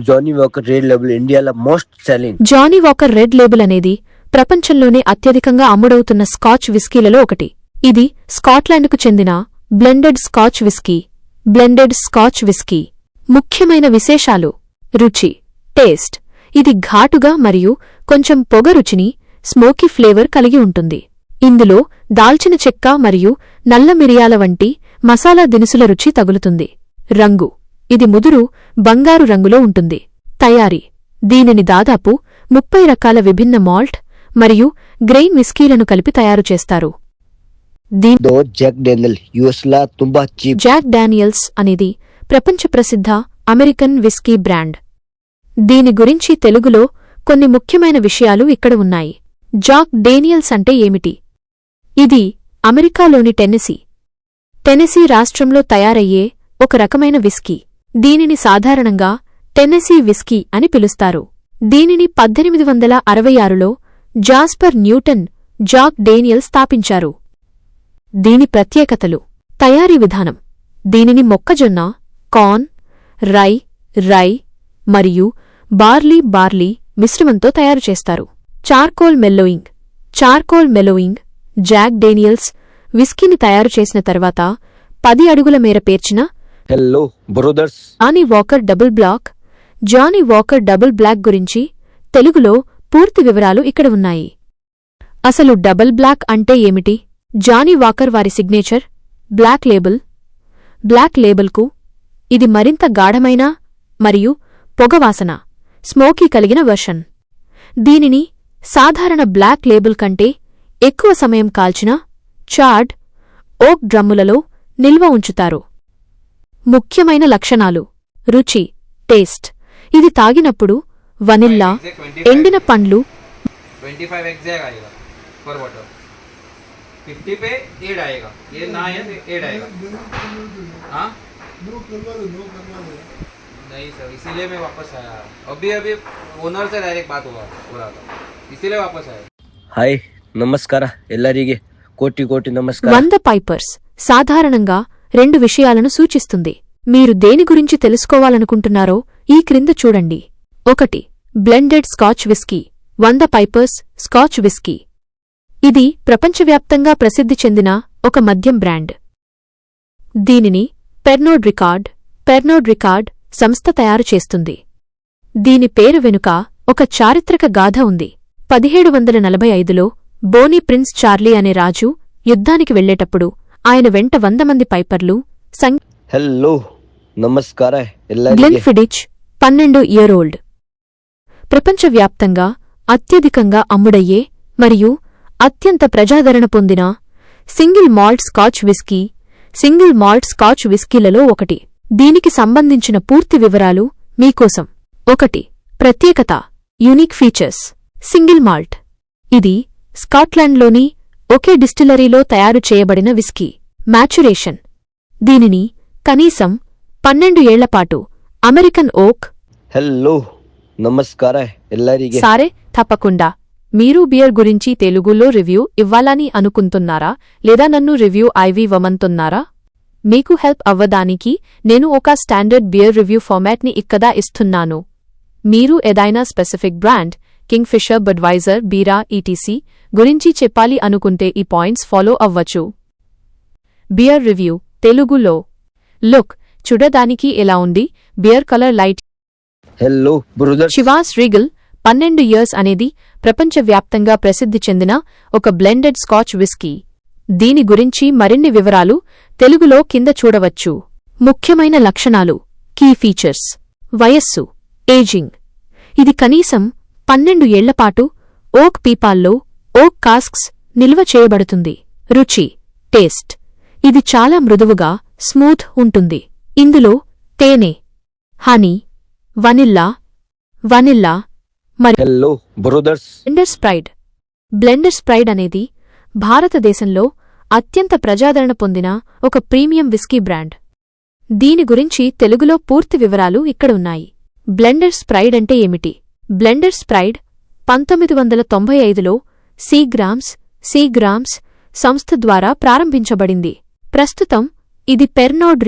Johnnie Walker red label ఇండియాలో most selling. Johnnie Walker red label అనేది ప్రపంచంలోనే అత్యధికంగా అమ్ముడవుతున్న స్కాచ్ విస్కీలలో ఒకటి. ఇది స్కాట్లాండ్కు చెందిన blended scotch whisky. Blended scotch whisky ముఖ్యమైన విశేషాలు: రుచి, టేస్ట్. ఇది ఘాటుగా మరియు కొంచెం పొగ రుచిని, స్మోకీ ఫ్లేవర్ కలిగి ఉంటుంది. ఇందులో దాల్చిన చెక్క మరియు నల్ల మిరియాల వంటి మసాలా దినుసుల రుచి తగులుతుంది. రంగు: ఇది ముదురు బంగారు రంగులో ఉంటుంది. తయారీ: దీనిని దాదాపు 30 రకాల విభిన్న మాల్ట్ మరియు గ్రెయిన్ విస్కీలను కలిపి తయారుచేస్తారు. జాక్ డానియల్స్ అనేది ప్రపంచ ప్రసిద్ధ అమెరికన్ విస్కీ బ్రాండ్. దీని గురించి తెలుగులో కొన్ని ముఖ్యమైన విషయాలు ఇక్కడ ఉన్నాయి. జాక్ డేనియల్స్ అంటే ఏమిటి? ఇది అమెరికాలోని టెన్నెసీ రాష్ట్రంలో తయారయ్యే ఒక రకమైన విస్కీ. దీనిని సాధారణంగా టెన్నెసీ విస్కీ అని పిలుస్తారు. దీనిని 1866లో జాస్పర్ న్యూటన్ జాక్ డేనియల్ స్థాపించారు. దీని ప్రత్యేకతలు: తయారీ విధానం: దీనిని కార్న్, రై మరియు బార్లీ మిశ్రమంతో తయారుచేస్తారు. చార్కోల్ మెల్లోయింగ్: జాక్ డేనియల్స్ విస్కీని తయారుచేసిన తర్వాత 10 అడుగుల మేర పేర్చిన జానీ వాకర్ డబుల్ బ్లాక్ గురించి తెలుగులో పూర్తి వివరాలు ఇక్కడ ఉన్నాయి. అసలు డబుల్ బ్లాక్ అంటే ఏమిటి? జానీ వాకర్ వారి సిగ్నేచర్ బ్లాక్ లేబుల్కు ఇది మరింత గాఢమైన మరియు పొగవాసన, స్మోకీ కలిగిన వెర్షన్. దీనిని సాధారణ బ్లాక్ లేబుల్ కంటే ఎక్కువ సమయం కాల్చిన చార్డ్ ఓక్ డ్రమ్ములలో నిల్వ ఉంచుతారు. ముఖ్యమైన లక్షణాలు: రుచి, టేస్ట్. ఇది తాగినప్పుడు వనిల్లా, ఎండిన పండ్లు 25 एग्जैक्ट आएगा पर बॉटल 50 पे 8 आएगा. ये ना है 8 आएगा. हाँ नहीं सर, इसीलिए मैं वापस आया. अभी ओनर से डायरेक्ट बात हो रहा था, इसीलिए वापस आया. हाय నమస్కార ఎల్లరికి కోటి నమస్కారం. 100 పైపర్స్ సాధారణంగా 2 విషయాలను సూచిస్తుంది. మీరు దేని గురించి తెలుసుకోవాలనుకుంటున్నారో ఈ క్రింద చూడండి. 1. Blended scotch whisky 100 pipers scotch whisky. ఇది ప్రపంచవ్యాప్తంగా ప్రసిద్ధి చెందిన ఒక మద్యం బ్రాండ్. దీనిని పెర్నోడ్ రికార్డ్ సంస్థ తయారు చేస్తుంది. దీని పేరు వెనుక ఒక చారిత్రక గాథ ఉంది. 1745లో బోనీ ప్రిన్స్ చార్లీ అనే రాజు యుద్ధానికి వెళ్లేటప్పుడు ఆయన వెంట 100 మంది పైపర్లు గ్లెన్ఫిడిచ్ 12 ఇయర్ ఓల్డ్. ప్రపంచవ్యాప్తంగా అత్యధికంగా అమ్ముడయ్యే మరియు అత్యంత ప్రజాదరణ పొందిన సింగిల్ మాల్ట్ స్కాచ్ విస్కీలలో ఒకటి. దీనికి సంబంధించిన పూర్తి వివరాలు మీకోసం. 1. ప్రత్యేకత, యూనిక్ ఫీచర్స్. Single malt. ఇది స్కాట్లాండ్లోని ఒకే డిస్టిలరీలో తయారు చేయబడిన విస్కీ. మ్యాచురేషన్. దీనిని కనీసం 12 ఏళ్లపాటు అమెరికన్ ఓక్. నమస్కార ఎల్లరికి. సారే, తప్పకుండా. మీరు బియర్ గురించి తెలుగులో రివ్యూ ఇవ్వాలని అనుకుంటున్నారా లేదా నన్ను రివ్యూ ఇవ్వమంటున్నారా? మీకు హెల్ప్ అవ్వడానికి నేను ఒక స్టాండర్డ్ బియర్ రివ్యూ ఫార్మాట్ని ఇక్కడ ఇస్తున్నాను. మీరు ఏదైనా specific brand, Kingfisher, Budweiser, Bira etc గురించి చెప్పాలి అనుకుంటే ఈ పాయింట్స్ ఫాలో అవ్వచ్చు. బియర్ రివ్యూ తెలుగులో. లుక్ చూడడానికి ఎలా ఉంది? Beer colour light. Chivas Regal 12 years అనేది ప్రపంచవ్యాప్తంగా ప్రసిద్ధి చెందిన ఒక బ్లెండెడ్ స్కాచ్ విస్కీ. దీని గురించి మరిన్ని వివరాలు తెలుగులో కింద చూడవచ్చు. ముఖ్యమైన లక్షణాలు, కీ ఫీచర్స్. వయస్సు, ఏజింగ్. ఇది కనీసం 12 ఏళ్లపాటు ఓక్ పీపాల్లో, ఓక్ కాస్క్స్ నిల్వ చేయబడుతుంది. రుచి, టేస్ట్. ఇది చాలా మృదువుగా, స్మూత్ ఉంటుంది. ఇందులో తేనె, హనీ, వనిల్లా మరియు బ్లెండర్ స్ప్రైడ్ అనేది భారతదేశంలో అత్యంత ప్రజాదరణ పొందిన ఒక ప్రీమియం విస్కీ బ్రాండ్. దీని గురించి తెలుగులో పూర్తి వివరాలు ఇక్కడ ఉన్నాయి. బ్లెండర్ స్ప్రైడ్ అంటే ఏమిటి? బ్లెండర్ స్ప్రైడ్ 1995లో సీగ్రామ్స్ సంస్థ ద్వారా ప్రారంభించబడింది. ప్రస్తుతం ఇది పెర్నోడ్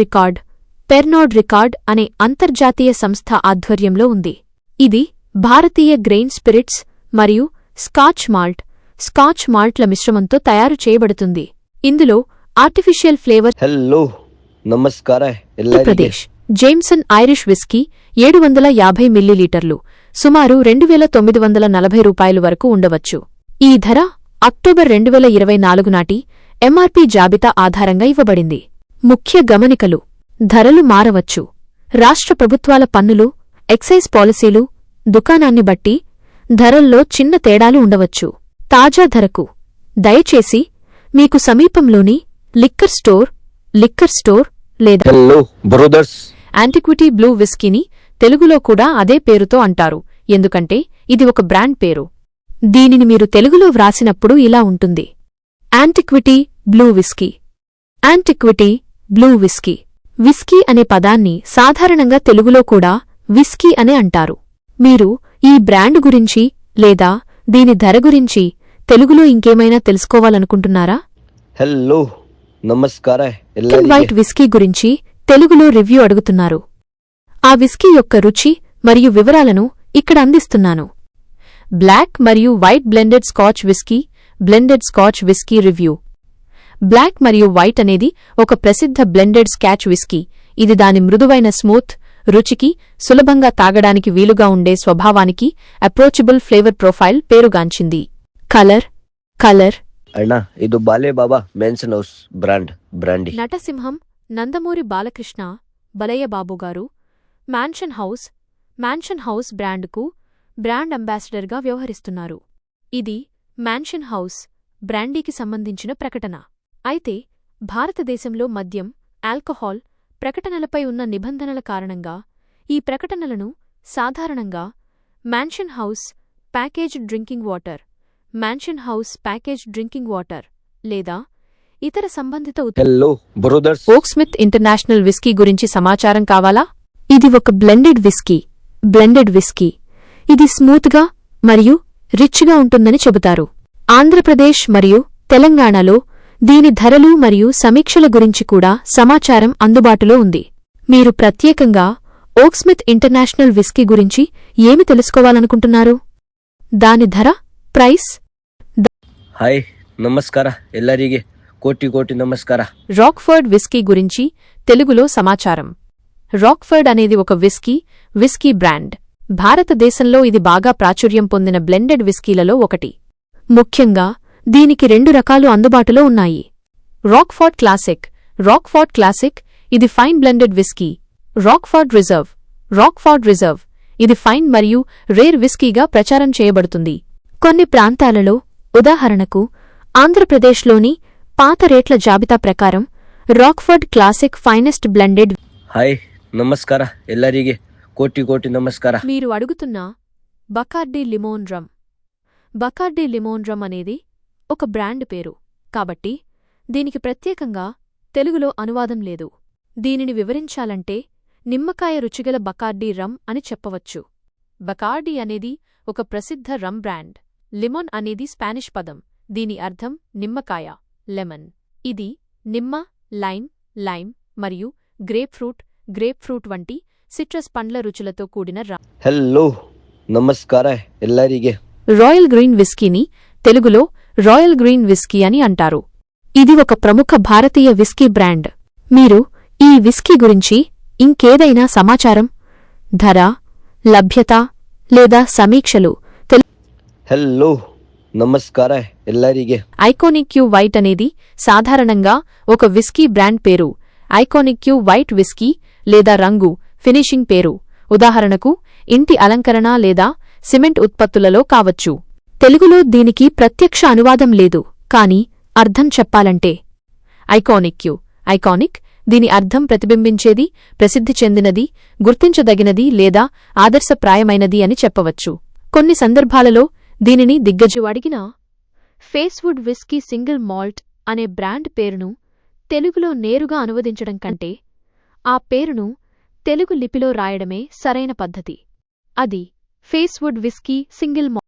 పెర్నోడ్ రికార్డ్ అనే అంతర్జాతీయ సంస్థ ఆధ్వర్యంలో ఉంది. ఇది భారతీయ గ్రెయిన్ స్పిరిట్స్ మరియు స్కాచ్ మాల్ట్ల మిశ్రమంతో తయారు చేయబడుతుంది. ఇందులో ఆర్టిఫిషియల్ ఫ్లేవర్ హలో నమస్కార ಎಲ್ಲರಿಗೆ ప్రదేశ్ జేమ్సన్ ఐరిష్ విస్కీ 750 మిల్లీలీటర్లు సుమారు 2940 రూపాయలు వరకు ఉండవచ్చు. ఈ ధర అక్టోబర్ 2024 నాటి ఎంఆర్పీ జాబితా ఆధారంగా ఇవ్వబడింది. ముఖ్య గమనికలు: ధరలు మారవచ్చు. రాష్ట్ర ప్రభుత్వాల పన్నులు, ఎక్సైజ్ పాలసీలు, దుకాణాన్ని బట్టి ధరల్లో చిన్న తేడాలు ఉండవచ్చు. తాజా ధరకు దయచేసి మీకు సమీపంలోని లిక్కర్ స్టోర్ లేదా హలో బ్రదర్స్ యాంటిక్విటీ బ్లూ విస్కీని తెలుగులో కూడా అదే పేరుతో అంటారు, ఎందుకంటే ఇది ఒక బ్రాండ్ పేరు. దీనిని మీరు తెలుగులో వ్రాసినప్పుడు ఇలా ఉంటుంది: యాంటిక్విటీ బ్లూ విస్కీ. విస్కీ అనే పదాన్ని సాధారణంగా తెలుగులో కూడా విస్కీ అనే అంటారు. మీరు ఈ బ్రాండ్ గురించి లేదా దీని ధర గురించి తెలుగులో ఇంకేమైనా తెలుసుకోవాలనుకుంటున్నారా? హలో నమస్కార వైట్ ಎಲ್ಲರಿಗೆ విస్కీ గురించి తెలుగులో రివ్యూ అడుగుతున్నారు. ఆ విస్కీ యొక్క రుచి మరియు వివరాలను ఇక్కడ అందిస్తున్నాను. బ్లాక్ మరియు white blended scotch whisky review. Black మరియు వైట్ అనేది ఒక ప్రసిద్ధ బ్లెండెడ్ స్కాచ్ విస్కీ. ఇది దాని మృదువైన స్మూత్ రుచికి, సులభంగా తాగడానికి వీలుగా ఉండే స్వభావానికి, అప్రోచబుల్ ఫ్లేవర్ ప్రొఫైల్ పేరుగాంచింది. కలర్ అన్నా ఇది బాలే బాబా మెన్షన్ హౌస్ బ్రాండి నటసింహం నందమూరి బాలకృష్ణ బలయ్య బాబుగారు మ్యాన్షన్ హౌస్ బ్రాండ్కు బ్రాండ్ అంబాసిడర్గా వ్యవహరిస్తున్నారు. ఇది మ్యాన్షన్ హౌస్ బ్రాండీకి సంబంధించిన ప్రకటన. అయితే భారతదేశంలో మద్యం, ఆల్కహాల్ ప్రకటనలపై ఉన్న నిబంధనల కారణంగా ఈ ప్రకటనలను సాధారణంగా mansion house packaged drinking water లేదా ఇతర సంబంధిత హలో బ్రదర్స్ ఓక్స్మిత్ ఇంటర్నేషనల్ విస్కీ గురించి సమాచారం కావాలా? ఇది ఒక బ్లెండెడ్ విస్కీ. ఇది స్మూత్గా మరియు రిచ్గా ఉంటుందని చెబుతారు. ఆంధ్రప్రదేశ్ మరియు తెలంగాణలో దీని ధరలు మరియు సమీక్షల గురించి కూడా సమాచారం అందుబాటులో ఉంది. మీరు ప్రత్యేకంగా ఓక్స్మిత్ ఇంటర్నేషనల్ విస్కీ గురించి ఏమి తెలుసుకోవాలనుకుంటున్నారు? దాని ధర, ప్రైస్. హాయ్ నమస్కార ಎಲ್ಲರಿಗೆ కోటి నమస్కార. రాక్ఫర్డ్ విస్కీ గురించి తెలుగులో సమాచారం. రాక్ఫర్డ్ అనేది ఒక విస్కీ బ్రాండ్. భారతదేశంలో ఇది బాగా ప్రాచుర్యం పొందిన బ్లెండెడ్ విస్కీలలో ఒకటి. ముఖ్యంగా దీనికి 2 రకాలు అందుబాటులో ఉన్నాయి: రాక్ఫోర్డ్ క్లాసిక్ ఇది fine blended whisky. Rockford reserve ఇది ఫైన్ మరియు రేర్ విస్కీగా ప్రచారం చేయబడుతుంది. కొన్ని ప్రాంతాలలో, ఉదాహరణకు ఆంధ్రప్రదేశ్లోని పాత రేట్ల జాబితా ప్రకారం రాక్ఫర్డ్ క్లాసిక్ ఫైనెస్ట్ బ్లెండెడ్. హాయ్ నమస్కార ಎಲ್ಲರಿಗೆ కోటి నమస్కార. మీరు అడుగుతున్న బకార్డీ లిమోన్ రమ్ అనేది ఒక బ్రాండ్ పేరు, కాబట్టి దీనికి ప్రత్యేకంగా తెలుగులో అనువాదం లేదు. దీనిని వివరించాలంటే నిమ్మకాయ రుచిగల బకార్డీ రమ్ అని చెప్పవచ్చు. బకార్డీ అనేది ఒక ప్రసిద్ధ రమ్ బ్రాండ్. లిమోన్ అనేది స్పానిష్ పదం, దీని అర్థం నిమ్మకాయ, లెమన్. ఇది నిమ్మ, లైమ్ మరియు గ్రేప్ఫ్రూట్ వంటి సిట్రస్ పండ్ల రుచులతో కూడిన రమ్. హలో నమస్కార ಎಲ್ಲರಿಗೆ రాయల్ గ్రీన్ విస్కీని తెలుగులో రాయల్ గ్రీన్ విస్కీ అని అంటారు. ఇది ఒక ప్రముఖ భారతీయ విస్కీ బ్రాండ్. మీరు ఈ విస్కీ గురించి ఇంకేదైనా సమాచారం, ధర, లభ్యత లేదా సమీక్షలు హలో నమస్కార ಎಲ್ಲರಿಗೆ ఐకోనిక్ యూ వైట్ అనేది సాధారణంగా ఒక విస్కీ బ్రాండ్ పేరు. ఐకోనిక్ యూ వైట్ విస్కీ లేదా రంగు, ఫినిషింగ్ పేరు, ఉదాహరణకు ఇంటి అలంకరణ లేదా సిమెంట్ ఉత్పత్తులలో కావచ్చు. తెలుగులో దీనికి ప్రత్యక్ష అనువాదం లేదు, కానీ అర్థం చెప్పాలంటే ఐకానిక్ దీని అర్థం ప్రతిబింబించేది, ప్రసిద్ధి చెందినది, గుర్తించదగినది లేదా ఆదర్శప్రాయమైనది అని చెప్పవచ్చు. కొన్ని సందర్భాలలో దీనిని అడిగిన ఫేస్వుడ్ విస్కీ సింగిల్ మాల్ట్ అనే బ్రాండ్ పేరును తెలుగులో నేరుగా అనువదించడం కంటే ఆ పేరును తెలుగు లిపిలో రాయడమే సరైన పద్ధతి. అది ఫేస్వుడ్ విస్కీ సింగిల్ మాల్ట్.